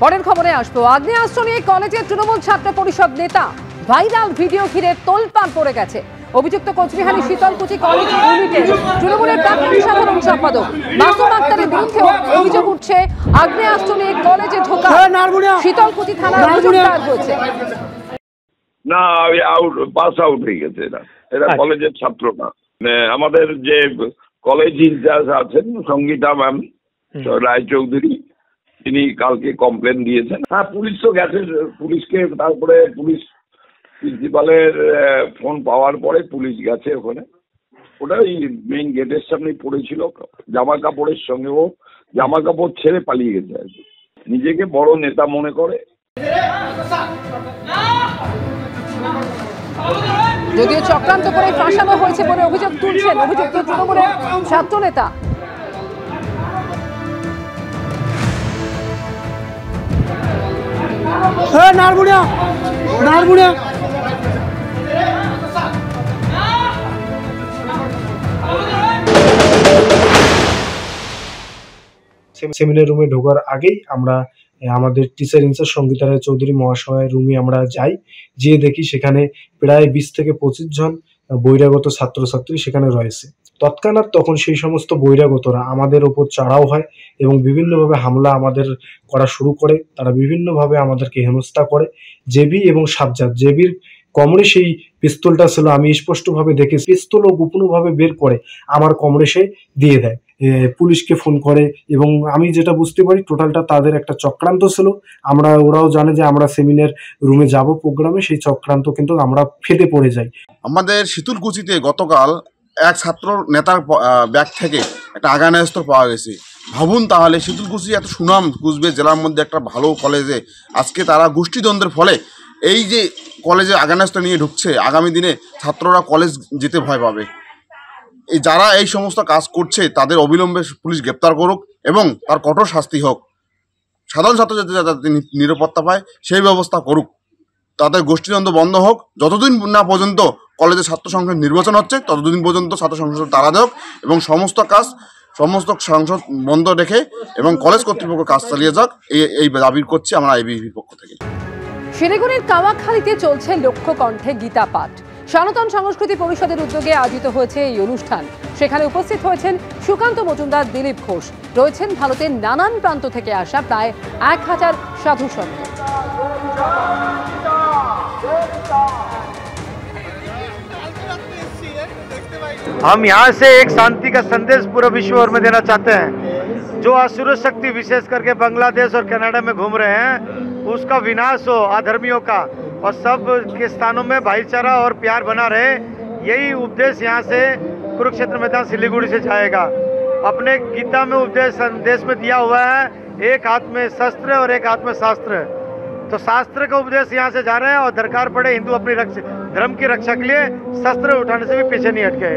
পরের খবরে আসবো। আগ্নেয়াস্ত্র নিয়ে কলেজের তৃণমূল ছাত্র পরিষদ নেতা ভাইরাল ভিডিও ঘিরে তোলপাড় পড়ে গেছে। অভিযুক্ত কোচবিহারী শীতলকুচি কলেজ ইউনিটের তৃণমূলের প্রাক্তন সাধারণ সম্পাদক মাসুম আক্তারের বিরুদ্ধে অভিযোগ উঠছে আগ্নেয়াস্ত্র নিয়ে কলেজে ঢোকা। শীতলকুচি থানায় অভিযোগ দায়ের হয়েছে। না, পাস আউট হয়ে গেছে। এরা কলেজের ছাত্র না। আমাদের যে কলেজ ইনচার্জ আছেন সঙ্গীতা ম্যাম রায়চৌধুরী, তিনি কালকে কমপ্লেন দিয়েছেন। হ্যাঁ, পুলিশ তো গেছে, পুলিশকে তারপরে পুলিশ প্রিন্সিপালের ফোন পাওয়ার পরে পুলিশ গেছে ওখানে। ওটা ওই মেইন গেটের সামনে পড়েছিল, জামা কাপড়ের সঙ্গে ও জামা কাপড় ছেড়ে পালিয়ে গেছে আর কি। নিজেকে বড় নেতা মনে করে। যদিও চক্রান্ত করে ফাঁসানো হয়েছে বলে অভিযোগ তুলছেন অভিযুক্ত তৃণমূলের ছাত্র নেতা। সেমিনার রুমে ঢোকার আগেই আমরা আমাদের টিচার ইনচার্জ সঙ্গীতা রায় চৌধুরী মহাশয়ের রুমে আমরা যাই। যেয়ে দেখি সেখানে প্রায় 20 থেকে 25 জন বহিরাগত ছাত্রছাত্রী সেখানে রয়েছে। তৎক্ষণাৎ তখন সেই সমস্ত বহিরাগতরা আমাদের ওপর চড়াও হয় এবং বিভিন্নভাবে হামলা আমাদের করা শুরু করে। তারা বিভিন্নভাবে আমাদেরকে হেনস্থা করে। জেবি এবং সাজ্জাদ, জেবির কোমরে সেই পিস্তলটা ছিল, আমি স্পষ্টভাবে দেখে পিস্তলও গোপনভাবে বের করে আমার কোমরে সে দিয়ে দেয়, পুলিশকে ফোন করে। এবং আমি যেটা বুঝতে পারি টোটালটা তাদের একটা চক্রান্ত ছিল। ওরাও জানে যে আমরা সেমিনার রুমে যাব প্রোগ্রামে, সেই চক্রান্ত কিন্তু আমরা ফেটে পড়ে যাই। আমাদের শীতলকুচিতে গতকাল এক ছাত্র নেতার ব্যাগ থেকে একটা আগ্নেয়াস্ত্র পাওয়া গেছে। ভাবুন তাহলে, শীতলকুচি এত সুনাম কুচবিহার জেলার মধ্যে একটা ভালো কলেজে আজকে তারা গোষ্ঠীদ্বন্দ্বের ফলে এই যে কলেজে আগ্নেয়াস্ত্র নিয়ে ঢুকছে, আগামী দিনে ছাত্ররা কলেজ যেতে ভয় পাবে। এই যারা এই সমস্ত কাজ করছে তাদের অবিলম্বে পুলিশ গ্রেপ্তার করুক এবং তার কঠোর শাস্তি হোক। সাধারণ ছাত্রছাত্রী যাতে নিরাপত্তা পায় সেই ব্যবস্থা করুক। তাদের গোষ্ঠীদ্বন্দ্ব বন্ধ হোক। যতদিন না পর্যন্ত কলেজে ছাত্র সংসদ নির্বাচন হচ্ছে ততদিন পর্যন্ত ছাত্র সংসদ তাড়া দেওক এবং সমস্ত সংসদ বন্ধ রেখে এবং কলেজ কর্তৃপক্ষ কাজ চালিয়ে যাক, এই দাবি করছি আমরা এবিভির পক্ষ থেকে। শিলিগুড়ির কাওয়াখালীতে চলছে লক্ষ্য কণ্ঠে গীতা পাঠ। সনাতন সংস্কৃতি পরিষদের উদ্যোগে আয়োজিত হয়েছে এই অনুষ্ঠান। সেখানে উপস্থিত হয়েছেন সুকান্ত মজুমদার, দিলীপ ঘোষ, রয়েছেন ভারতের নানান প্রান্ত থেকে আসা প্রায় 1000 সাধু সন্ত। हम यहाँ से एक शांति का संदेश पूरे विश्व भर में देना चाहते हैं। जो असुर शक्ति विशेष करके बांग्लादेश और कनाडा में घूम रहे हैं, उसका विनाश हो अधर्मियों का, और सब के स्थानों में भाईचारा और प्यार बना रहे। यही उपदेश यहाँ से कुरुक्षेत्र मैदान सिलीगुड़ी से जाएगा। अपने गीता में उपदेश संदेश में दिया हुआ है, एक हाथ में शस्त्र और एक हाथ में शास्त्र। तो शास्त्र का उपदेश यहाँ से जा रहे हैं और दरकार पड़े हिंदू अपनी धर्म की रक्षा के लिए शस्त्र उठाने से भी पीछे नहीं हटके।